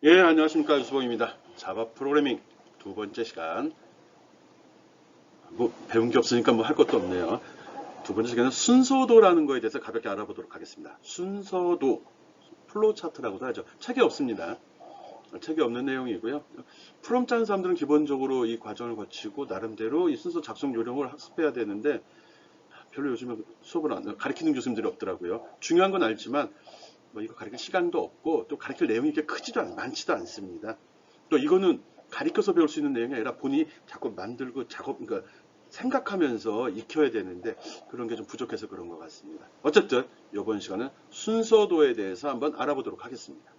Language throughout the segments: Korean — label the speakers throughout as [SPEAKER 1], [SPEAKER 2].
[SPEAKER 1] 예, 안녕하십니까. 유수봉입니다. 자바 프로그래밍 두 번째 시간. 뭐, 배운 게 없으니까 뭐 할 것도 없네요. 두 번째 시간은 순서도라는 거에 대해서 가볍게 알아보도록 하겠습니다. 순서도, 플로우 차트라고도 하죠. 책이 없습니다. 책이 없는 내용이고요. 프롬 짜는 사람들은 기본적으로 이 과정을 거치고 나름대로 이 순서 작성 요령을 학습해야 되는데 별로 요즘에 수업을 가르치는 교수님들이 없더라고요. 중요한 건 알지만 뭐 이거 가르칠 시간도 없고 또 가르칠 내용이 이렇게 많지도 않습니다. 또 이거는 가르쳐서 배울 수 있는 내용이 아니라 본인이 자꾸 만들고 그러니까 생각하면서 익혀야 되는데 그런 게 좀 부족해서 그런 것 같습니다. 어쨌든 이번 시간은 순서도에 대해서 한번 알아보도록 하겠습니다.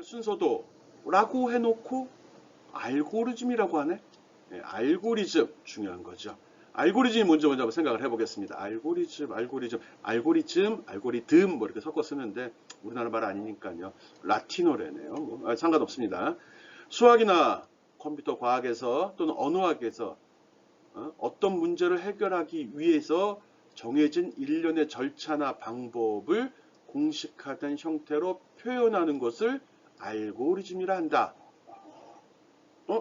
[SPEAKER 1] 순서도라고 해놓고 알고리즘이라고 하네. 네, 알고리즘 중요한 거죠. 알고리즘이 먼저 한번 생각을 해보겠습니다. 알고리즘 뭐 이렇게 섞어 쓰는데 우리나라 말 아니니까요. 라틴어래네요. 뭐, 상관없습니다. 수학이나 컴퓨터 과학에서 또는 언어학에서 어떤 문제를 해결하기 위해서 정해진 일련의 절차나 방법을 공식화된 형태로 표현하는 것을 알고리즘이라 한다.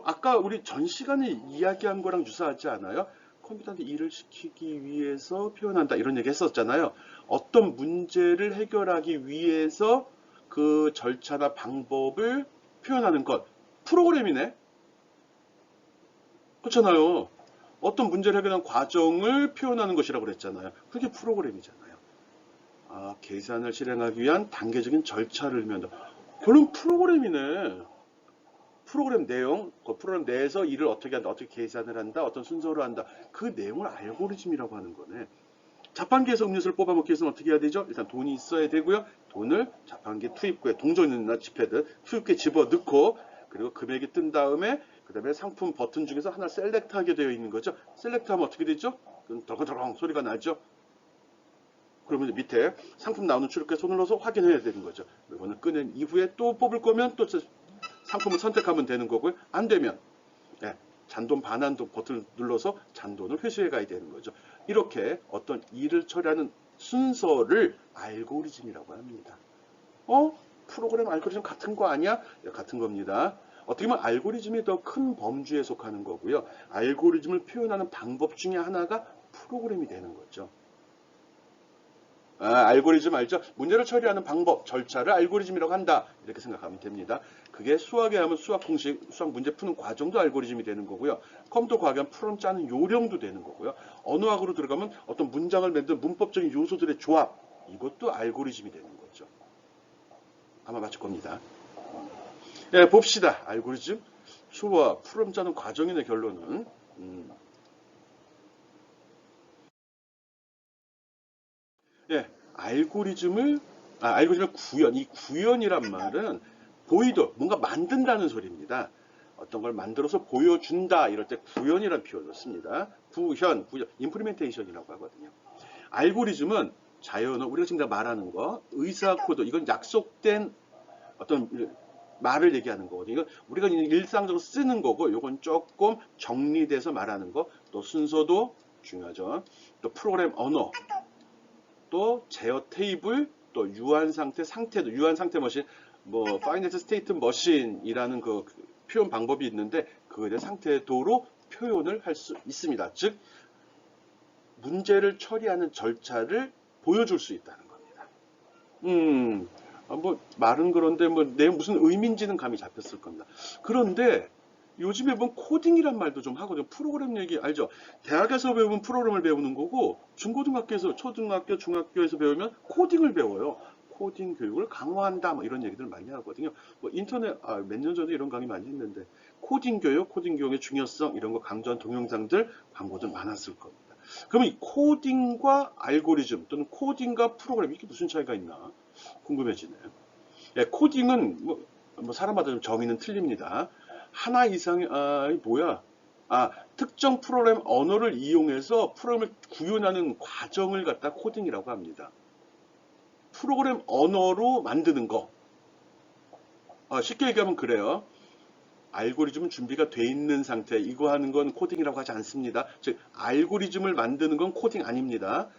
[SPEAKER 1] 아까 우리 전 시간에 이야기한 거랑 유사하지 않아요? 컴퓨터한테 일을 시키기 위해서 표현한다 이런 얘기 했었잖아요. 어떤 문제를 해결하기 위해서 그 절차나 방법을 표현하는 것. 프로그램이네? 그렇잖아요. 어떤 문제를 해결하는 과정을 표현하는 것이라고 그랬잖아요. 그게 프로그램이잖아요. 아, 계산을 실행하기 위한 단계적인 절차를 의미한다. 결론 프로그램이네. 프로그램 내용, 그 프로그램 내에서 일을 어떻게 한다, 어떻게 계산을 한다, 어떤 순서로 한다. 그 내용을 알고리즘이라고 하는 거네. 자판기에서 음료수를 뽑아먹기 위해서는 어떻게 해야 되죠? 일단 돈이 있어야 되고요. 돈을 자판기 투입구에 동전이나 지폐들 투입구에 집어넣고 그리고 금액이 뜬 다음에 그 다음에 상품 버튼 중에서 하나 셀렉트하게 되어 있는 거죠. 셀렉트하면 어떻게 되죠? 그럼 덜컹덜컹 소리가 나죠. 그러면 밑에 상품 나오는 출력기에 손을 넣어서 확인해야 되는 거죠. 이거는 꺼낸 이후에 또 뽑을 거면 또 상품을 선택하면 되는 거고요. 안 되면 잔돈 반환돈 버튼을 눌러서 잔돈을 회수해 가야 되는 거죠. 이렇게 어떤 일을 처리하는 순서를 알고리즘이라고 합니다. 프로그램 알고리즘 같은 거 아니야? 같은 겁니다. 어떻게 보면 알고리즘이 더 큰 범주에 속하는 거고요. 알고리즘을 표현하는 방법 중에 하나가 프로그램이 되는 거죠. 알고리즘 알죠? 문제를 처리하는 방법, 절차를 알고리즘이라고 한다. 이렇게 생각하면 됩니다. 그게 수학에 하면 수학 공식, 수학 문제 푸는 과정도 알고리즘이 되는 거고요. 컴퓨터 과학에 하면 프로그램 짜는 요령도 되는 거고요. 언어학으로 들어가면 어떤 문장을 만드는 문법적인 요소들의 조합, 이것도 알고리즘이 되는 거죠. 아마 맞을 겁니다. 예, 봅시다. 알고리즘. 좋아. 프로그램 짜는 과정이네, 결론은. 예, 알고리즘의 구현, 이 구현이란 말은 보이도, 뭔가 만든다는 소리입니다. 어떤 걸 만들어서 보여준다, 이럴 때 구현이라는 표현을 씁니다. 임플리멘테이션이라고 하거든요. 알고리즘은 자연어, 우리가 지금 다 말하는 거, 의사 코드, 이건 약속된 어떤 말을 얘기하는 거거든요. 이건 우리가 일상적으로 쓰는 거고, 이건 조금 정리돼서 말하는 거, 또 순서도 중요하죠. 또 프로그램 언어, 또 제어 테이블, 또 유한 상태 머신, 뭐 파이낸스 스테이트 머신이라는 그 표현 방법이 있는데 그거에 대한 상태도로 표현을 할 수 있습니다. 즉 문제를 처리하는 절차를 보여줄 수 있다는 겁니다. 뭐 말은 그런데 뭐 내 무슨 의미인지는 감이 잡혔을 겁니다. 그런데 요즘에 보면 코딩이란 말도 좀 하거든요. 프로그램 얘기 알죠? 대학에서 배우면 프로그램을 배우는 거고 중고등학교에서 초등학교, 중학교에서 배우면 코딩을 배워요. 코딩 교육을 강화한다 뭐 이런 얘기들 많이 하거든요. 뭐 인터넷 몇 년 전에 이런 강의 많이 했는데 코딩 교육의 중요성 이런 거 강조한 동영상들 광고들 많았을 겁니다. 그러면 이 코딩과 알고리즘 또는 코딩과 프로그램 이게 무슨 차이가 있나 궁금해지네요. 예, 코딩은 뭐 사람마다 좀 정의는 틀립니다. 하나 이상의 뭐야? 특정 프로그램 언어를 이용해서 프로그램을 구현하는 과정을 갖다 코딩이라고 합니다. 프로그램 언어로 만드는 거. 쉽게 얘기하면 그래요. 알고리즘은 준비가 돼 있는 상태. 이거 하는 건 코딩이라고 하지 않습니다. 즉 알고리즘을 만드는 건 코딩 아닙니다.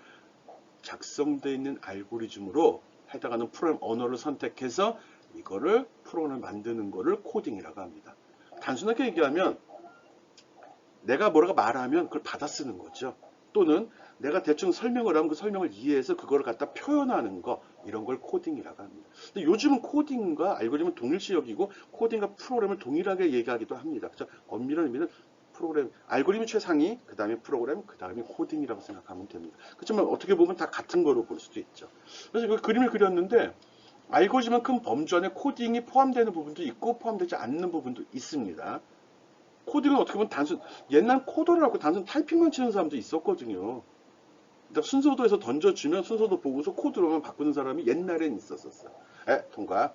[SPEAKER 1] 작성되어 있는 알고리즘으로 해당하는 프로그램 언어를 선택해서 이거를 프로그램을 만드는 거를 코딩이라고 합니다. 단순하게 얘기하면 내가 뭐라고 말하면 그걸 받아 쓰는 거죠. 또는 내가 대충 설명을 하면 그 설명을 이해해서 그걸 갖다 표현하는 거, 이런 걸 코딩이라고 합니다. 근데 요즘은 코딩과 알고리즘은 동일시 여기고 코딩과 프로그램을 동일하게 얘기하기도 합니다. 그래서 엄밀한 의미는 프로그램, 알고리즘 최상위, 그 다음에 프로그램, 그 다음에 코딩이라고 생각하면 됩니다. 그렇지만 어떻게 보면 다 같은 거로 볼 수도 있죠. 그래서 그 그림을 그렸는데 알고리즘만큼 범주 안에 코딩이 포함되는 부분도 있고 포함되지 않는 부분도 있습니다. 코딩은 어떻게 보면 단순, 옛날 코더라고 단순 타이핑만 치는 사람도 있었거든요. 그러니까 순서도에서 던져주면 순서도 보고서 코드로만 바꾸는 사람이 옛날엔 있었었어요. 통과.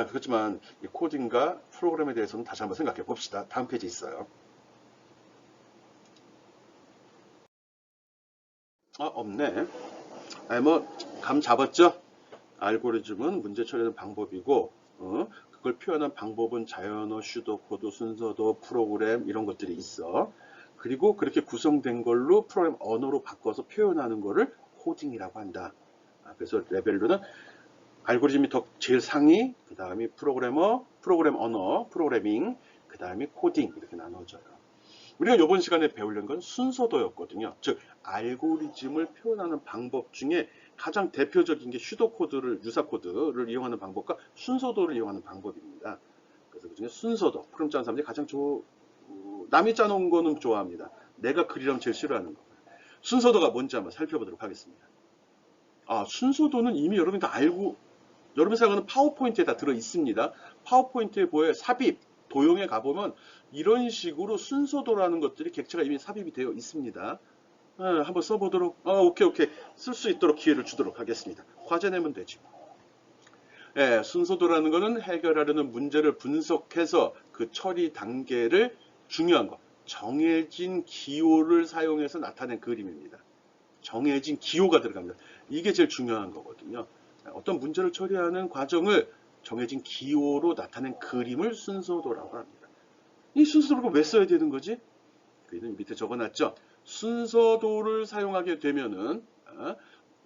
[SPEAKER 1] 그렇지만 이 코딩과 프로그램에 대해서는 다시 한번 생각해 봅시다. 다음 페이지 있어요. 없네. 감 잡았죠? 알고리즘은 문제 처리하는 방법이고, 그걸 표현한 방법은 자연어, 슈도코드, 순서도, 프로그램 이런 것들이 있어. 그리고 그렇게 구성된 걸로 프로그램 언어로 바꿔서 표현하는 거를 코딩이라고 한다. 그래서 레벨로는 알고리즘이 더 제일 상위, 그 다음에 프로그래머, 프로그램 언어, 프로그래밍, 그 다음에 코딩 이렇게 나눠져요. 우리가 이번 시간에 배우려는 건 순서도였거든요. 즉 알고리즘을 표현하는 방법 중에 가장 대표적인 게 슈도코드를 유사 코드를 이용하는 방법과 순서도를 이용하는 방법입니다. 그래서 그중에 순서도 프로그램 짜는 사람들이 가장 남이 짜놓은 거는 좋아합니다. 내가 그리려면 제일 싫어하는 거. 순서도가 뭔지 한번 살펴보도록 하겠습니다. 순서도는 이미 여러분이 다 알고 여러분이 사용하는 파워포인트에 다 들어 있습니다. 파워포인트에 보여 삽입, 도형에 가보면 이런 식으로 순서도라는 것들이 객체가 이미 삽입이 되어 있습니다. 한번 써보도록, 오케이. 쓸 수 있도록 기회를 주도록 하겠습니다. 과제 내면 되죠. 순서도라는 것은 해결하려는 문제를 분석해서 그 처리 단계를 중요한 거, 정해진 기호를 사용해서 나타낸 그림입니다. 정해진 기호가 들어갑니다. 이게 제일 중요한 거거든요. 어떤 문제를 처리하는 과정을 정해진 기호로 나타낸 그림을 순서도라고 합니다. 이 순서도를 왜 써야 되는 거지? 그는 밑에 적어놨죠. 순서도를 사용하게 되면은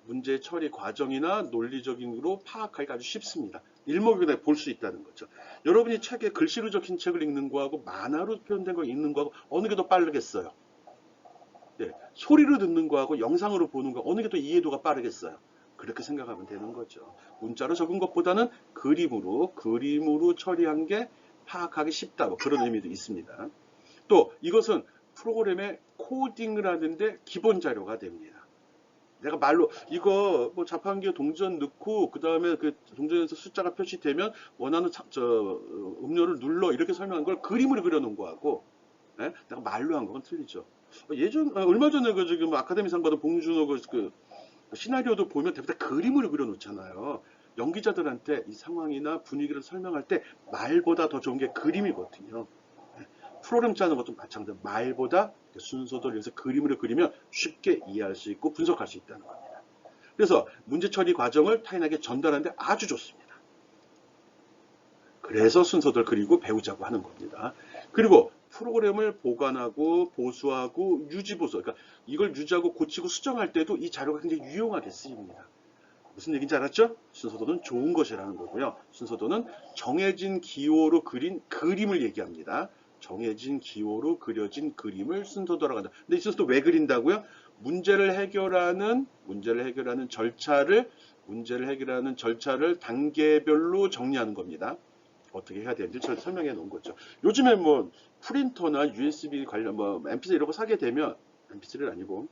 [SPEAKER 1] 문제 처리 과정이나 논리적인으로 파악하기가 아주 쉽습니다. 일목요연에 볼 수 있다는 거죠. 여러분이 책에 글씨로 적힌 책을 읽는 거하고 만화로 표현된 걸 읽는 거하고 어느 게 더 빠르겠어요? 네, 소리로 듣는 거하고 영상으로 보는 거 어느 게 더 이해도가 빠르겠어요? 그렇게 생각하면 되는 거죠. 문자로 적은 것보다는 그림으로 처리한 게 파악하기 쉽다. 뭐 그런 의미도 있습니다. 또 이것은 프로그램에 코딩을 하는데 기본 자료가 됩니다. 내가 말로 이거 뭐 자판기에 동전 넣고 그 다음에 그 동전에서 숫자가 표시되면 원하는 음료를 눌러 이렇게 설명한 걸 그림으로 그려놓은 거하고 내가 말로 한 건 틀리죠. 얼마 전에 그 지금 아카데미상 받은 봉준호 그 시나리오도 보면 대부분 다 그림으로 그려놓잖아요. 연기자들한테 이 상황이나 분위기를 설명할 때 말보다 더 좋은 게 그림이거든요. 프로그램 짜는 것도 마찬가지로 말보다 순서도를 위해서 그림으로 그리면 쉽게 이해할 수 있고 분석할 수 있다는 겁니다. 그래서 문제 처리 과정을 타인에게 전달하는데 아주 좋습니다. 그래서 순서도를 그리고 배우자고 하는 겁니다. 그리고 프로그램을 보관하고 보수하고 유지보수, 그러니까 이걸 유지하고 고치고 수정할 때도 이 자료가 굉장히 유용하게 쓰입니다. 무슨 얘기인지 알았죠? 순서도는 좋은 것이라는 거고요. 순서도는 정해진 기호로 그린 그림을 얘기합니다. 정해진 기호로 그려진 그림을 순서도라고 한다. 근데 이 순서도 왜 그린다고요? 문제를 해결하는 절차를 단계별로 정리하는 겁니다. 어떻게 해야 되는지 저 설명해 놓은 거죠. 요즘에 뭐 프린터나 USB 관련 뭐 MP3 이런 거 사게 되면 MP3는 아니고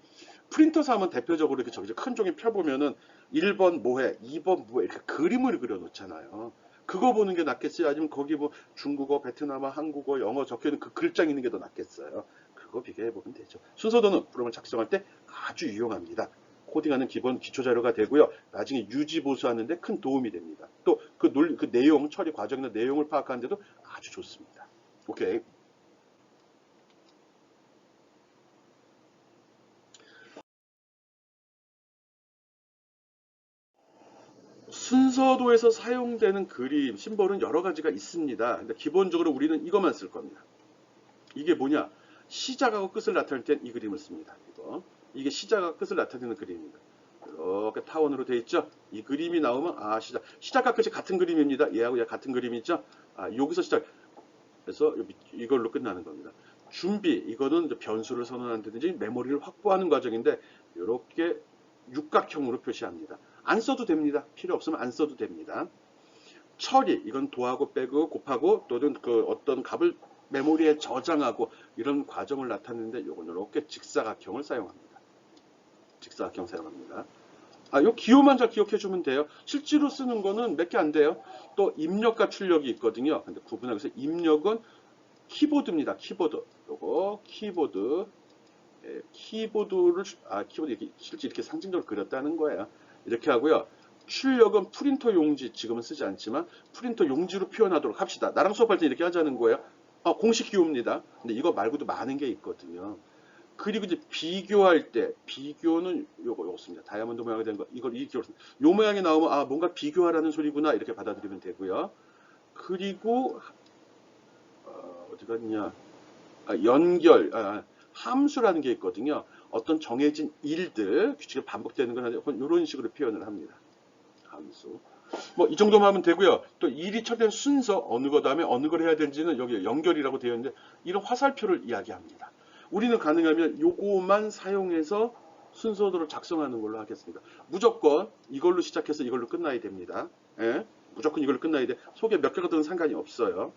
[SPEAKER 1] 프린터 사면 대표적으로 이렇게 저기 큰 종이 펴보면은 1번 뭐해, 2번 뭐해 이렇게 그림을 그려놓잖아요. 그거 보는 게 낫겠어요? 아니면 거기 뭐 중국어, 베트남어, 한국어, 영어 적혀있는 그 글자 있는 게 더 낫겠어요? 그거 비교해보면 되죠. 순서도는 프로그램을 작성할 때 아주 유용합니다. 코딩하는 기본 기초 자료가 되고요. 나중에 유지 보수하는데 큰 도움이 됩니다. 또 그 내용, 처리 과정이나 내용을 파악하는데도 아주 좋습니다. 오케이. 순서도에서 사용되는 그림, 심볼은 여러 가지가 있습니다. 근데 기본적으로 우리는 이것만 쓸 겁니다. 이게 뭐냐? 시작하고 끝을 나타낼 땐 이 그림을 씁니다. 이게 시작하고 끝을 나타내는 그림입니다. 이렇게 타원으로 돼 있죠. 이 그림이 나오면 시작과 끝이 같은 그림입니다. 얘하고 얘 같은 그림이죠. 여기서 시작. 그래서 이걸로 끝나는 겁니다. 준비, 이거는 이제 변수를 선언한다든지 메모리를 확보하는 과정인데 이렇게 육각형으로 표시합니다. 안 써도 됩니다. 필요 없으면 안 써도 됩니다. 처리, 이건 도하고 빼고 곱하고 또는 그 어떤 값을 메모리에 저장하고 이런 과정을 나타내는데 이건 이렇게 직사각형을 사용합니다. 직사각형 사용합니다. 요 기호만 잘 기억해 주면 돼요. 실제로 쓰는 거는 몇 개 안 돼요. 또 입력과 출력이 있거든요. 근데 구분하기 위해서 입력은 키보드입니다. 키보드. 요거 키보드. 키보드를 키보드 이렇게 실제 이렇게 상징적으로 그렸다는 거예요. 이렇게 하고요. 출력은 프린터 용지, 지금은 쓰지 않지만 프린터 용지로 표현하도록 합시다. 나랑 수업할 때 이렇게 하자는 거예요. 공식 기호입니다. 근데 이거 말고도 많은 게 있거든요. 그리고 이제 비교할 때, 비교는 요거습니다. 다이아몬드 모양이 된 거, 이걸 이 기호로 씁니다. 요 모양이 나오면 뭔가 비교하라는 소리구나 이렇게 받아들이면 되고요. 그리고 어디 갔냐? 연결, 함수라는 게 있거든요. 어떤 정해진 일들, 규칙이 반복되는 건 이런 식으로 표현을 합니다. 함수. 이 정도만 하면 되고요. 또 일이 처리된 순서, 어느 거 다음에 어느 걸 해야 되는지는 여기 연결이라고 되어 있는데 이런 화살표를 이야기합니다. 우리는 가능하면 요거만 사용해서 순서도를 작성하는 걸로 하겠습니다. 무조건 이걸로 시작해서 이걸로 끝나야 됩니다. 예? 무조건 이걸로 끝나야 돼. 속에 몇 개가 들은 상관이 없어요.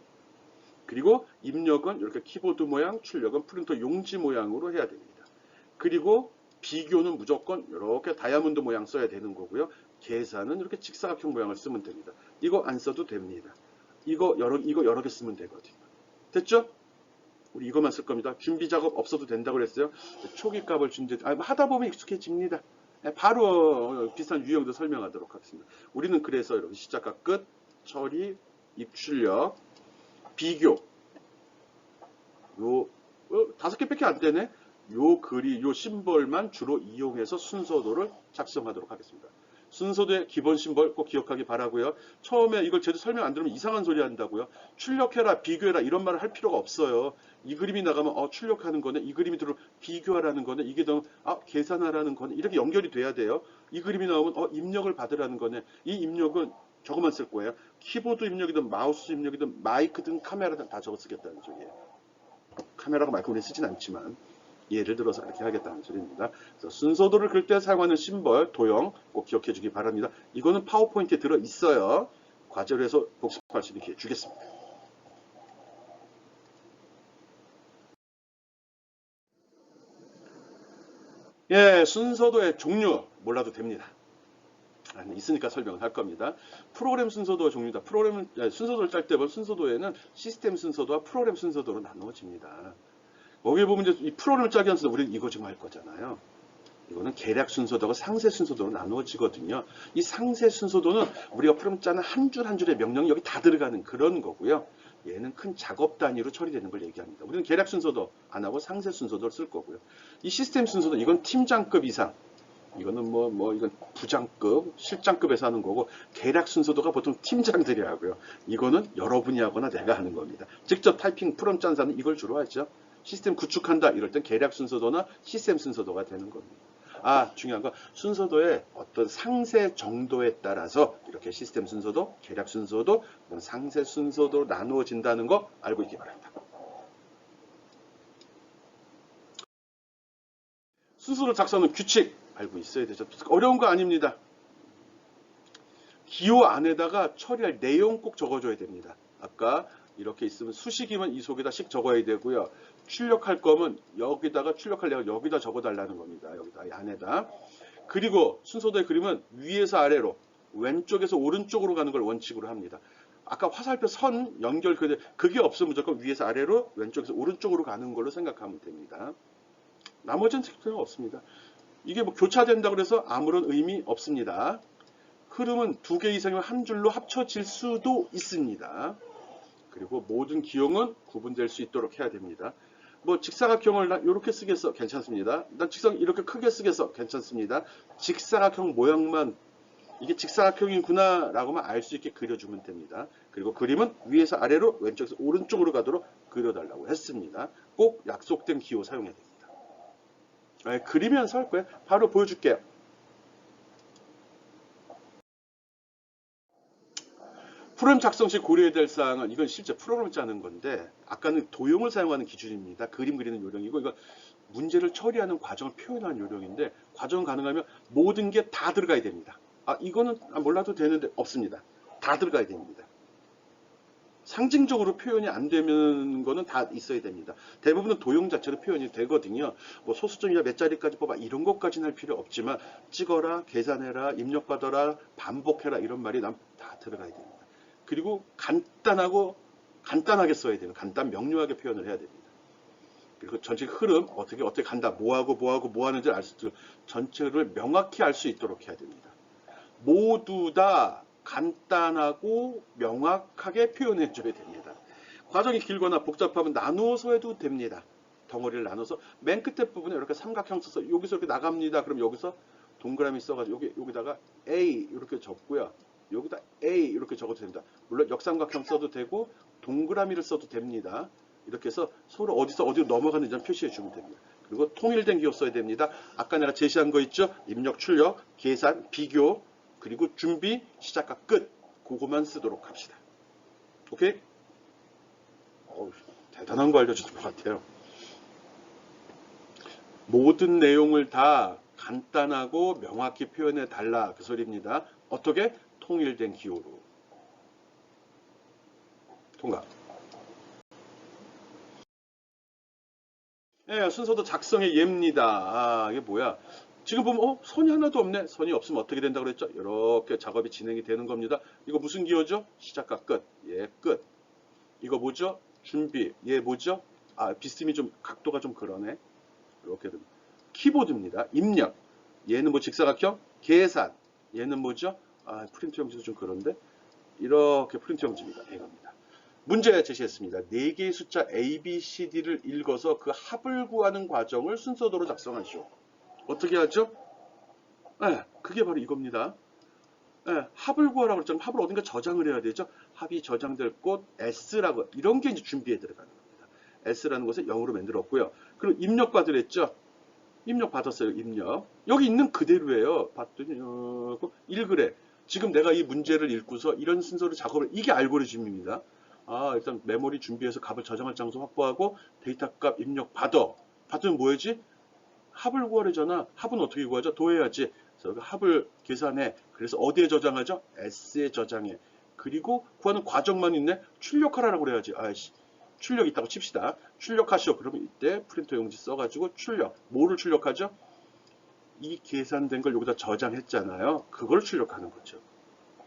[SPEAKER 1] 그리고 입력은 이렇게 키보드 모양, 출력은 프린터 용지 모양으로 해야 됩니다. 그리고 비교는 무조건 이렇게 다이아몬드 모양 써야 되는 거고요. 계산은 이렇게 직사각형 모양을 쓰면 됩니다. 이거 안 써도 됩니다. 이거 여러 개 쓰면 되거든요. 됐죠? 우리 이것만 쓸 겁니다. 준비 작업 없어도 된다고 그랬어요. 초기 값을 준비, 하다 보면 익숙해집니다. 바로 비슷한 유형도 설명하도록 하겠습니다. 우리는 그래서 이렇게 시작과 끝, 처리, 입출력, 비교. 요 5개밖에 안 되네. 요 심벌만 주로 이용해서 순서도를 작성하도록 하겠습니다. 순서도의 기본 심벌 꼭 기억하기 바라고요. 처음에 이걸 제대로 설명 안 들으면 이상한 소리 한다고요. 출력해라, 비교해라 이런 말을 할 필요가 없어요. 이 그림이 나가면 출력하는 거네. 이 그림이 들어오면 비교하라는 거네. 이게 더 계산하라는 거네. 이렇게 연결이 돼야 돼요. 이 그림이 나오면 입력을 받으라는 거네. 이 입력은 저거만 쓸 거예요. 키보드 입력이든 마우스 입력이든 마이크든 카메라든 다 저거 쓰겠다는 소리예요. 카메라가 마이크를 쓰진 않지만 예를 들어서 이렇게 하겠다는 소리입니다. 그래서 순서도를 그릴 때 사용하는 심벌, 도형 꼭 기억해 주기 바랍니다. 이거는 파워포인트에 들어 있어요. 과제로 해서 복습할 수 있는 기회 주겠습니다. 예, 순서도의 종류 몰라도 됩니다. 있으니까 설명을 할 겁니다. 프로그램 순서도와 종류다. 순서도를 짤 때 순서도에는 시스템 순서도와 프로그램 순서도로 나누어집니다. 여기 보면 이제 이 프로그램을 짜기 위해서 우리는 이거 지금 할 거잖아요. 이거는 계략 순서도가 상세 순서도로 나누어지거든요. 이 상세 순서도는 우리가 프로그램 짜는 한 줄 한 줄의 명령이 여기 다 들어가는 그런 거고요. 얘는 큰 작업 단위로 처리되는 걸 얘기합니다. 우리는 계략 순서도 안 하고 상세 순서도를 쓸 거고요. 이 시스템 순서도 이건 팀장급 이상. 이거는 이건 부장급, 실장급에서 하는 거고, 계략 순서도가 보통 팀장들이 하고요. 이거는 여러분이 하거나 내가 하는 겁니다. 직접 타이핑 프롬 짠 사람은 이걸 주로 하죠. 시스템 구축한다 이럴 땐 계략 순서도나 시스템 순서도가 되는 겁니다. 중요한 건 순서도의 어떤 상세 정도에 따라서 이렇게 시스템 순서도, 계략 순서도, 상세 순서도로 나누어진다는 거 알고 있기 바랍니다. 순서를 작성하는 규칙 알고 있어야 되죠. 어려운 거 아닙니다. 기호 안에다가 처리할 내용 꼭 적어줘야 됩니다. 아까 이렇게 있으면 수식이면 이 속에다 식 적어야 되고요. 출력할 거면 여기다가 출력할 내용 여기다 적어달라는 겁니다. 여기다 이 안에다. 그리고 순서도의 그림은 위에서 아래로 왼쪽에서 오른쪽으로 가는 걸 원칙으로 합니다. 아까 화살표 선 연결 그게 없으면 무조건 위에서 아래로 왼쪽에서 오른쪽으로 가는 걸로 생각하면 됩니다. 나머지는 특별히 없습니다. 이게 교차된다고 해서 아무런 의미 없습니다. 흐름은 2개 이상이면 한 줄로 합쳐질 수도 있습니다. 그리고 모든 기형은 구분될 수 있도록 해야 됩니다. 직사각형을 이렇게 쓰겠어 괜찮습니다. 난 직사각 이렇게 크게 쓰겠어 괜찮습니다. 직사각형 모양만 이게 직사각형이구나 라고만 알 수 있게 그려주면 됩니다. 그리고 그림은 위에서 아래로 왼쪽에서 오른쪽으로 가도록 그려달라고 했습니다. 꼭 약속된 기호 사용해야 됩니다. 그리면서 할 거예요. 바로 보여줄게요. 프로그램 작성 시 고려해야 될 사항은 이건 실제 프로그램을 짜는 건데 아까는 도형을 사용하는 기준입니다. 그림 그리는 요령이고 이건 문제를 처리하는 과정을 표현하는 요령인데 과정 가능하면 모든 게 다 들어가야 됩니다. 이거는 몰라도 되는데 없습니다. 다 들어가야 됩니다. 상징적으로 표현이 안 되는 거는 다 있어야 됩니다. 대부분은 도형 자체로 표현이 되거든요. 뭐 소수점이나 몇 자리까지 뽑아 이런 것까지는 할 필요 없지만 찍어라, 계산해라, 입력받아라, 반복해라 이런 말이 다 들어가야 됩니다. 그리고 간단하게 써야 돼요. 간단 명료하게 표현을 해야 됩니다. 그리고 전체 흐름 어떻게 간다, 뭐 하는지 알 수 있도록 전체를 명확히 알 수 있도록 해야 됩니다. 모두 다 간단하고 명확하게 표현해 줘야 됩니다. 과정이 길거나 복잡하면 나누어서 해도 됩니다. 덩어리를 나눠서 맨 끝에 부분에 이렇게 삼각형 써서 여기서 이렇게 나갑니다. 그럼 여기서 동그라미 써가지고 여기다가 A 이렇게 적고요. 여기다 A 이렇게 적어도 됩니다. 물론 역삼각형 써도 되고 동그라미를 써도 됩니다. 이렇게 해서 서로 어디서 어디로 넘어가는지 표시해 주면 됩니다. 그리고 통일된 기호 써야 됩니다. 아까 내가 제시한 거 있죠? 입력, 출력, 계산, 비교, 그리고 준비, 시작과 끝. 그거만 쓰도록 합시다. 오케이? 대단한 거 알려주는 것 같아요. 모든 내용을 다 간단하고 명확히 표현해 달라. 그 소리입니다. 어떻게? 통일된 기호로. 통과. 예, 순서도 작성의 예입니다. 이게 뭐야? 지금 보면 선이 하나도 없네. 선이 없으면 어떻게 된다고 그랬죠? 이렇게 작업이 진행이 되는 겁니다. 이거 무슨 기호죠? 시작과 끝. 예, 끝. 이거 뭐죠? 준비. 예, 뭐죠? 비스듬히 좀 각도가 좀 그러네. 이렇게 됩니다. 키보드입니다. 입력. 얘는 뭐 직사각형? 계산. 얘는 뭐죠? 프린트 형지도 좀 그런데. 이렇게 프린트 형지입니다. 이겁니다. 문제 제시했습니다. 4개의 숫자 A, B, C, D를 읽어서 그 합을 구하는 과정을 순서대로 작성하시오. 어떻게 하죠? 그게 바로 이겁니다. 합을 구하라고 했잖아요. 합을 어딘가 저장을 해야 되죠. 합이 저장될 곳 S라고 이런 게 이제 준비에 들어가는 겁니다. S라는 것을 0으로 만들었고요. 그리고 입력 받으랬죠. 입력 받았어요. 입력. 여기 있는 그대로예요. 봤더니 읽으래. 지금 내가 이 문제를 읽고서 이런 순서로 작업을 이게 알고리즘입니다. 일단 메모리 준비해서 값을 저장할 장소 확보하고 데이터 값 입력 받으면 뭐야지? 합을 구하려잖아. 합은 어떻게 구하죠? 더해야지. 그래서 합을 계산해. 그래서 어디에 저장하죠? S에 저장해. 그리고 구하는 과정만 있네. 출력하라고 그래야지. 출력 있다고 칩시다. 출력하시오. 그러면 이때 프린터 용지 써가지고 출력. 뭐를 출력하죠? 이 계산된 걸 여기다 저장했잖아요. 그걸 출력하는 거죠.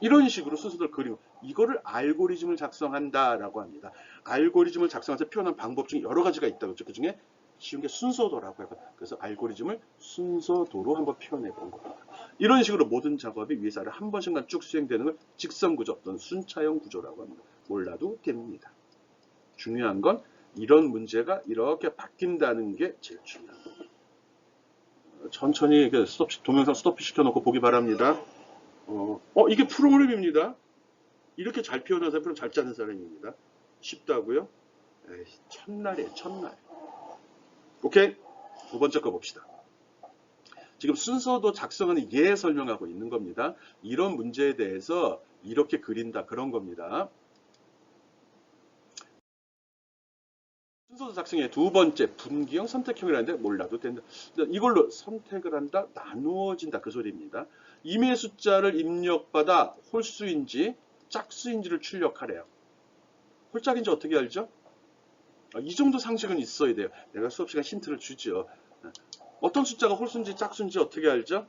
[SPEAKER 1] 이런 식으로 순서대로 그리고 이거를 알고리즘을 작성한다라고 합니다. 알고리즘을 작성해서 표현한 방법 중에 여러 가지가 있다고 했죠. 그 중에 쉬운 게 순서도라고 해요. 그래서 알고리즘을 순서도로 한번 표현해 본 겁니다. 이런 식으로 모든 작업이 위에서 아래 한 번씩만 쭉 수행되는 걸 직선구조 또는 순차형 구조라고 합니다. 몰라도 됩니다. 중요한 건 이런 문제가 이렇게 바뀐다는 게 제일 중요한 겁니다. 천천히 동영상 스톱 시켜놓고 보기 바랍니다. 이게 프로그램입니다. 이렇게 잘 표현하는 사람, 잘 짜는 사람입니다. 쉽다고요? 첫날이에요, 첫날. 오케이? 두 번째 거 봅시다. 지금 순서도 작성하는 예 설명하고 있는 겁니다. 이런 문제에 대해서 이렇게 그린다 그런 겁니다. 순서도 작성의 두 번째 분기형 선택형이라는데 몰라도 된다. 이걸로 선택을 한다, 나누어진다 그 소리입니다. 임의 숫자를 입력받아 홀수인지 짝수인지를 출력하래요. 홀짝인지 어떻게 알죠? 이 정도 상식은 있어야 돼요. 내가 수업 시간 힌트를 주죠. 어떤 숫자가 홀수인지 짝수인지 어떻게 알죠?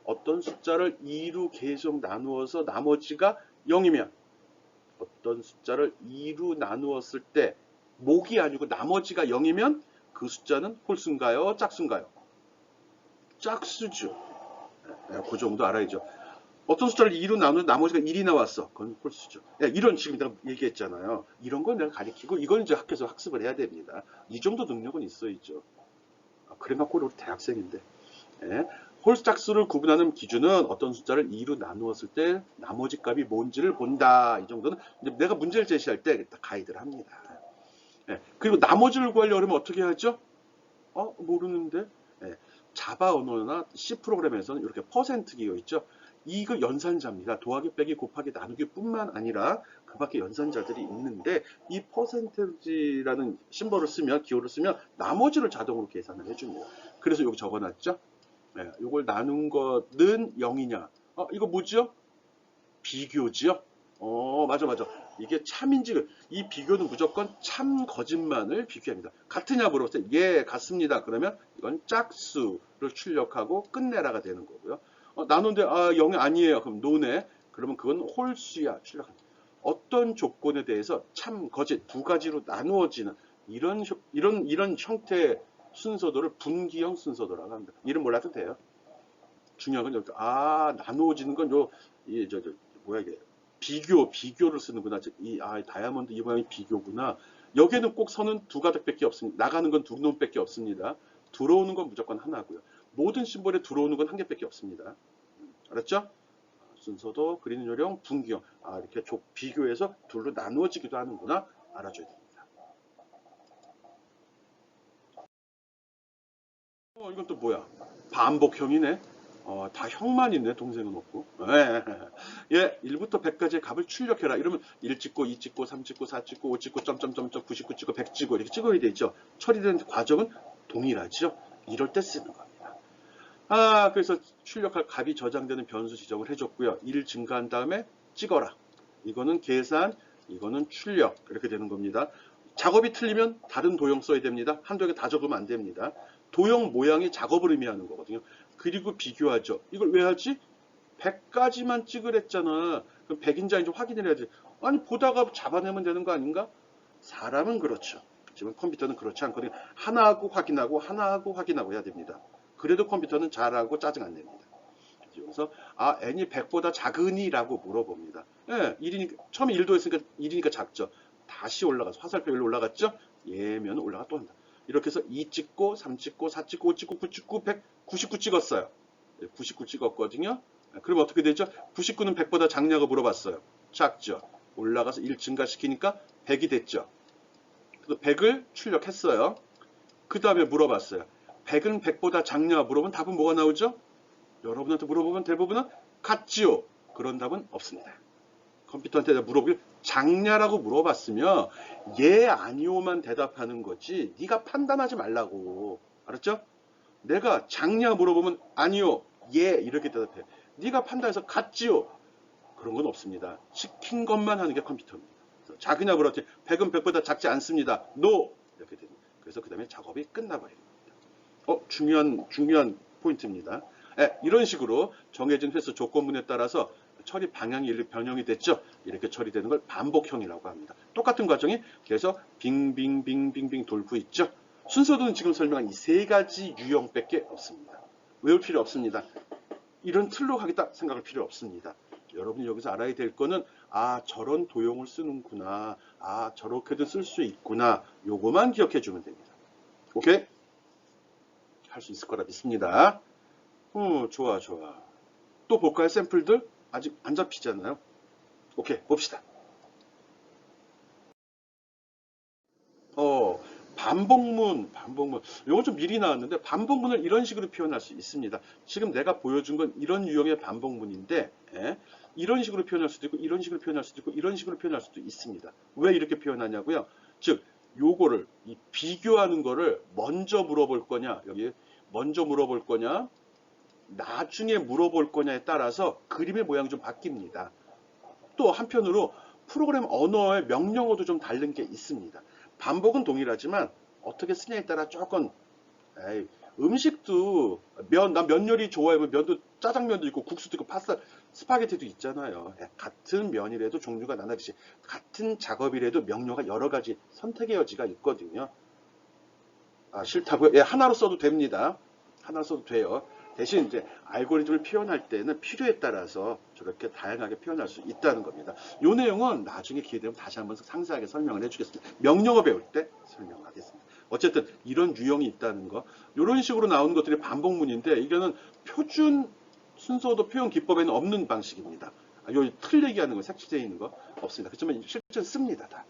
[SPEAKER 1] 어떤 숫자를 2로 계속 나누어서 나머지가 0이면 어떤 숫자를 2로 나누었을 때 목이 아니고 나머지가 0이면 그 숫자는 홀수인가요? 짝수인가요? 짝수죠. 그 정도 알아야죠. 어떤 숫자를 2로 나누면 나머지가 1이 나왔어. 그건 홀수죠. 이런 지금 내가 얘기했잖아요. 이런 걸 내가 가리키고 이걸 이제 학교에서 학습을 해야 됩니다. 이 정도 능력은 있어야죠. 그래갖고 우리 대학생인데. 홀수 짝수를 구분하는 기준은 어떤 숫자를 2로 나누었을 때 나머지 값이 뭔지를 본다. 이 정도는 이제 내가 문제를 제시할 때 가이드를 합니다. 그리고 나머지를 구하려고 하면 어떻게 하죠? 모르는데. 자바 언어나 C 프로그램에서는 이렇게 퍼센트 기호 있죠. 이거 연산자입니다. 더하기 빼기 곱하기 나누기 뿐만 아니라 그 밖에 연산자들이 있는데 이 퍼센테이지라는 심벌을 쓰면 기호를 쓰면 나머지를 자동으로 계산을 해줍니다. 그래서 여기 적어놨죠. 네, 이걸 나눈 거는 0이냐. 이거 뭐죠? 비교지요? 맞아, 맞아. 이게 참인지, 이 비교는 무조건 참 거짓말을 비교합니다. 같으냐 물어봤을 때, 예, 같습니다. 그러면 이건 짝수를 출력하고 끝내라가 되는 거고요. 나누는데, 0이 아니에요. 그럼 노네. 그러면 그건 홀수야. 출력합니다. 어떤 조건에 대해서 참, 거짓 두 가지로 나누어지는 이런 형태의 순서도를 분기형 순서도라고 합니다. 이름 몰라도 돼요. 중요한 건 여기, 나누어지는 건 뭐야 이게 비교를 쓰는구나. 다이아몬드 이 모양이 비교구나. 여기에는 꼭 선은 두 가닥밖에 없습니다. 나가는 건 두 놈밖에 없습니다. 들어오는 건 무조건 하나고요. 모든 심벌에 들어오는 건 한 개밖에 없습니다. 알았죠? 순서도 그리는 요령 분기형. 이렇게 비교해서 둘로 나누어지기도 하는구나. 알아줘야 됩니다. 이건 또 뭐야? 반복형이네. 다 형만 있네. 동생은 없고. 예, 1부터 100까지의 값을 출력해라. 이러면 1 찍고 2 찍고 3 찍고 4 찍고 5 찍고 점점점점 99 찍고 100 찍고 이렇게 찍어야 되죠. 처리되는 과정은 동일하죠. 이럴 때 쓰는 겁니다. 그래서 출력할 값이 저장되는 변수 지정을 해줬고요. 1 증가한 다음에 찍어라. 이거는 계산, 이거는 출력. 이렇게 되는 겁니다. 작업이 틀리면 다른 도형 써야 됩니다. 한두 개 다 적으면 안 됩니다. 도형 모양이 작업을 의미하는 거거든요. 그리고 비교하죠. 이걸 왜 하지? 100까지만 찍으랬잖아. 그럼 100인지 확인을 해야지. 아니 보다가 잡아내면 되는 거 아닌가? 사람은 그렇죠. 하지만 컴퓨터는 그렇지 않거든요. 하나하고 확인하고 하나하고 확인하고 해야 됩니다. 그래도 컴퓨터는 잘하고 짜증 안 냅니다. 그래서 n이 100보다 작으니? 라고 물어봅니다. 예, 1이니까, 처음에 1도 했으니까 1이니까 작죠. 다시 올라가서 화살표 일로 올라갔죠? 예면 올라가 또 한다. 이렇게 해서 2 찍고 3 찍고 4 찍고 5 찍고 9 찍고 100, 99 찍었어요. 99 찍었거든요. 그럼 어떻게 되죠? 99는 100보다 작냐고 물어봤어요. 작죠. 올라가서 1 증가시키니까 100이 됐죠. 그래서 100을 출력했어요. 그 다음에 물어봤어요. 100은 100보다 작냐 물어보면 답은 뭐가 나오죠? 여러분한테 물어보면 대부분은 같지요. 그런 답은 없습니다. 컴퓨터한테 물어보길 작냐라고 물어봤으면 예 아니오만 대답하는 거지 네가 판단하지 말라고. 알았죠? 내가 작냐 물어보면 아니요 예 이렇게 대답해. 네가 판단해서 같지요. 그런 건 없습니다. 시킨 것만 하는 게 컴퓨터입니다. 작으냐 물었더니 100은 100보다 작지 않습니다. NO 이렇게 됩니다. 그래서 그 다음에 작업이 끝나버립니다. 중요한 포인트입니다. 이런 식으로 정해진 횟수 조건문에 따라서 처리 방향이 변형이 됐죠. 이렇게 처리되는 걸 반복형이라고 합니다. 똑같은 과정이 계속 빙빙빙빙빙 돌고 있죠. 순서도는 지금 설명한 이 세 가지 유형밖에 없습니다. 외울 필요 없습니다. 이런 틀로 하겠다 생각할 필요 없습니다. 여러분이 여기서 알아야 될 거는 저런 도형을 쓰는구나. 저렇게도 쓸 수 있구나. 요거만 기억해 주면 됩니다. 오케이? 할 수 있을 거라 믿습니다. 좋아. 또 볼까요? 샘플들? 아직 안 잡히잖아요. 오케이, 봅시다. 반복문. 이건 좀 미리 나왔는데, 반복문을 이런 식으로 표현할 수 있습니다. 지금 내가 보여준 건 이런 유형의 반복문인데, 이런 식으로 표현할 수도 있고, 이런 식으로 표현할 수도 있고, 이런 식으로 표현할 수도 있습니다. 왜 이렇게 표현하냐고요? 즉, 요거를, 이 비교하는 거를 먼저 물어볼 거냐, 여기 먼저 물어볼 거냐, 나중에 물어볼 거냐에 따라서 그림의 모양이 좀 바뀝니다. 또 한편으로 프로그램 언어의 명령어도 좀 다른 게 있습니다. 반복은 동일하지만 어떻게 쓰냐에 따라 조금 음식도 난 면 요리 좋아해. 면도 짜장면도 있고 국수도 있고 파스타 스파게티도 있잖아요. 같은 면이라도 종류가 나나듯이 같은 작업이라도 명령어가 여러 가지 선택의 여지가 있거든요. 싫다고요? 하나로 써도 됩니다. 하나로 써도 돼요. 대신 이제 알고리즘을 표현할 때는 필요에 따라서 저렇게 다양하게 표현할 수 있다는 겁니다. 이 내용은 나중에 기회 되면 다시 한번 상세하게 설명을 해주겠습니다. 명령어 배울 때 설명하겠습니다. 어쨌든 이런 유형이 있다는 거, 이런 식으로 나오는 것들이 반복문인데 이거는 표준 순서도 표현 기법에는 없는 방식입니다. 요 틀 얘기하는 거, 색칠되어 있는 거 없습니다. 그렇지만 실제 씁니다 다.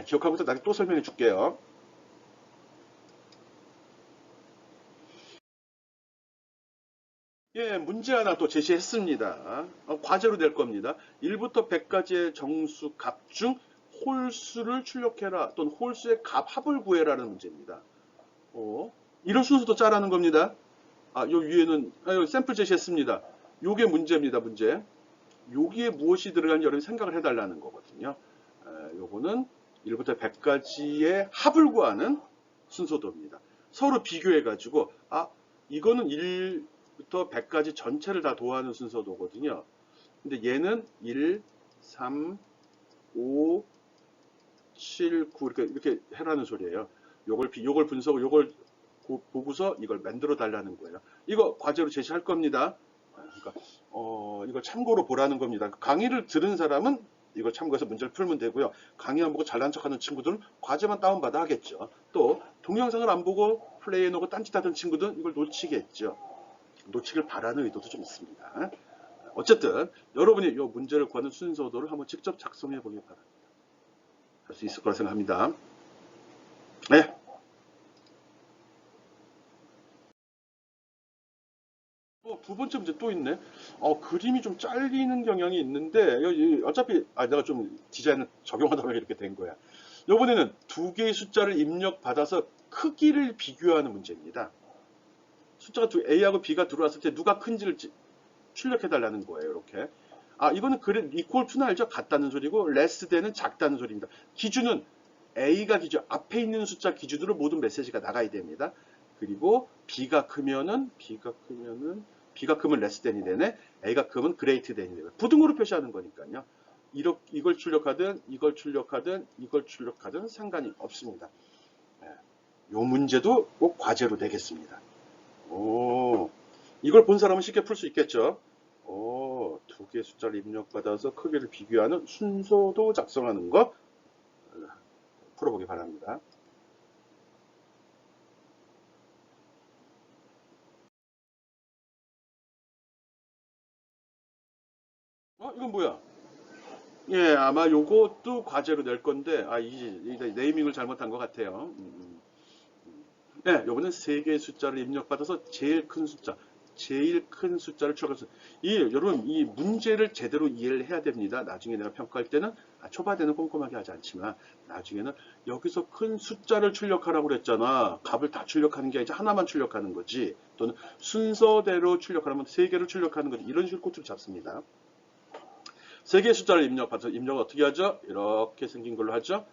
[SPEAKER 1] 기억하고 있어. 나중에 또 설명해 줄게요. 예, 문제 하나 또 제시했습니다. 과제로 낼 겁니다. 1부터 100까지의 정수 값 중 홀수를 출력해라 또는 홀수의 값 합을 구해라는 문제입니다. 이런 순서도 짜라는 겁니다. 요 위에는 샘플 제시했습니다. 요게 문제입니다. 문제. 여기에 무엇이 들어가는지 여러분이 생각을 해달라는 거거든요. 요거는 1부터 100까지의 합을 구하는 순서도입니다. 서로 비교해가지고 이거는 1부터 100까지 전체를 다 도하는 순서도거든요. 근데 얘는 1, 3, 5, 7, 9 이렇게 해라는 소리예요. 요걸 분석을 요걸 보고서 이걸 만들어 달라는 거예요. 이거 과제로 제시할 겁니다. 그러니까 이걸 참고로 보라는 겁니다. 강의를 들은 사람은 이걸 참고해서 문제를 풀면 되고요. 강의 안 보고 잘난 척하는 친구들은 과제만 다운받아 하겠죠. 또 동영상을 안 보고 플레이해놓고 딴짓하던 친구들은 이걸 놓치겠죠. 놓치길 바라는 의도도 좀 있습니다. 어쨌든 여러분이 이 문제를 구하는 순서도를 한번 직접 작성해 보기 바랍니다. 할 수 있을 거라 생각합니다. 네. 두 번째 문제 또 있네. 그림이 좀 잘리는 경향이 있는데, 어차피, 내가 좀 디자인을 적용하다 보니까 이렇게 된 거야. 이번에는 두 개의 숫자를 입력받아서 크기를 비교하는 문제입니다. 숫자가 A하고 B가 들어왔을 때 누가 큰지를 출력해달라는 거예요, 이렇게. 이거는 equal to는 알죠? 같다는 소리고, less than은 작다는 소리입니다. 기준은 A가 기준, 앞에 있는 숫자 기준으로 모든 메시지가 나가야 됩니다. 그리고 B가 크면 less than이 되네. A가 크면 greater than이 되네. 부등호로 표시하는 거니까요. 이걸 출력하든 이걸 출력하든 상관이 없습니다. 이 문제도 꼭 과제로 내겠습니다. 이걸 본 사람은 쉽게 풀 수 있겠죠. 두 개의 숫자를 입력받아서 크기를 비교하는 순서도 작성하는 거 풀어보기 바랍니다. 이건 뭐야? 예, 아마 요것도 과제로 낼 건데, 이 네이밍을 잘못한 것 같아요. 네, 요거는 세 개의 숫자를 입력받아서 제일 큰 숫자를 추적해서 여러분 이 문제를 제대로 이해를 해야 됩니다. 나중에 내가 평가할 때는 초반 때는 꼼꼼하게 하지 않지만 나중에는 여기서 큰 숫자를 출력하라고 그랬잖아. 값을 다 출력하는 게 아니라 하나만 출력하는 거지. 또는 순서대로 출력하면 세 개를 출력하는 거지. 이런 식으로 꼬투리 잡습니다. 세 개의 숫자를 입력받아서 입력을 어떻게 하죠? 이렇게 생긴 걸로 하죠.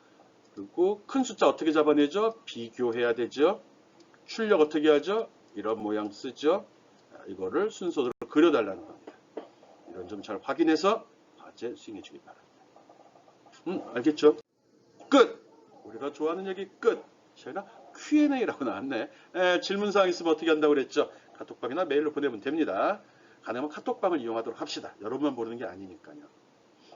[SPEAKER 1] 그리고 큰 숫자 어떻게 잡아내죠? 비교해야 되죠. 출력 어떻게 하죠? 이런 모양 쓰죠. 이거를 순서대로 그려달라는 겁니다. 이런 점 잘 확인해서 과제 수행해 주기 바랍니다. 알겠죠? 끝! 우리가 좋아하는 얘기 끝! 저희가 Q&A라고 나왔네. 질문사항 있으면 어떻게 한다고 그랬죠? 카톡방이나 메일로 보내면 됩니다. 가능하면 카톡방을 이용하도록 합시다. 여러분만 모르는 게 아니니까요.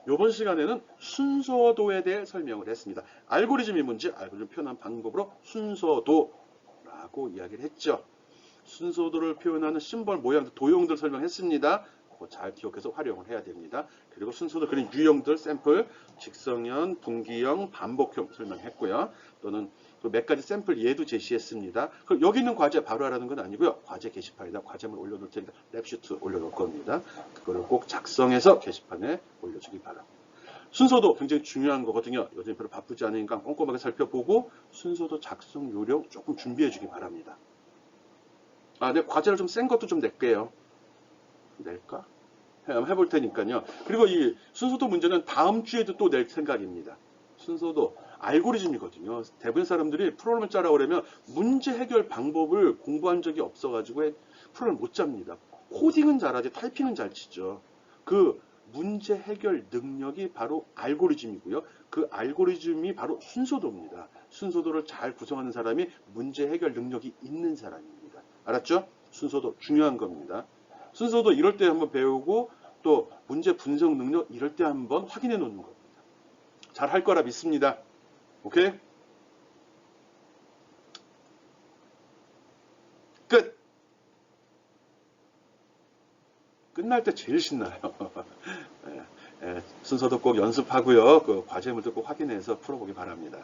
[SPEAKER 1] 이번 시간에는 순서도에 대해 설명을 했습니다. 알고리즘이 뭔지 알고리즘 표현한 방법으로 순서도라고 이야기를 했죠. 순서도를 표현하는 심벌 모양들, 도형들 설명했습니다. 그거 잘 기억해서 활용을 해야 됩니다. 그리고 순서도 그린 유형들, 샘플, 직선형, 분기형, 반복형 설명했고요. 또는 몇 가지 샘플 예도 제시했습니다. 그럼 여기 있는 과제 바로 하라는 건 아니고요. 과제 게시판에다 과제물 올려놓을 테니까 랩슈트 올려놓을 겁니다. 그거를 꼭 작성해서 게시판에 올려주기 바랍니다. 순서도 굉장히 중요한 거거든요. 요즘 별로 바쁘지 않으니까 꼼꼼하게 살펴보고 순서도 작성 요령 조금 준비해 주기 바랍니다. 내 과제를 좀 센 것도 좀 낼게요. 낼까? 해볼 테니까요. 그리고 이 순서도 문제는 다음 주에도 또 낼 생각입니다. 순서도 알고리즘이거든요. 대부분 사람들이 프로그램을 짜라고 그러면 문제 해결 방법을 공부한 적이 없어가지고 프로그램을 못 짭니다. 코딩은 잘하지 타이핑은 잘 치죠. 그 문제 해결 능력이 바로 알고리즘이고요. 그 알고리즘이 바로 순서도입니다. 순서도를 잘 구성하는 사람이 문제 해결 능력이 있는 사람입니다. 알았죠? 순서도 중요한 겁니다. 순서도 이럴 때 한번 배우고 또 문제 분석 능력 이럴 때 한번 확인해 놓는 겁니다. 잘 할 거라 믿습니다. 오케이? 끝! 끝날 때 제일 신나요. 순서도 꼭 연습하고요. 그 과제물도 꼭 확인해서 풀어보기 바랍니다.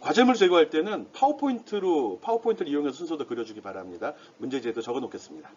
[SPEAKER 1] 과제물 제거할 때는 파워포인트를 이용해서 순서도 그려주기 바랍니다. 문제지에도 적어 놓겠습니다.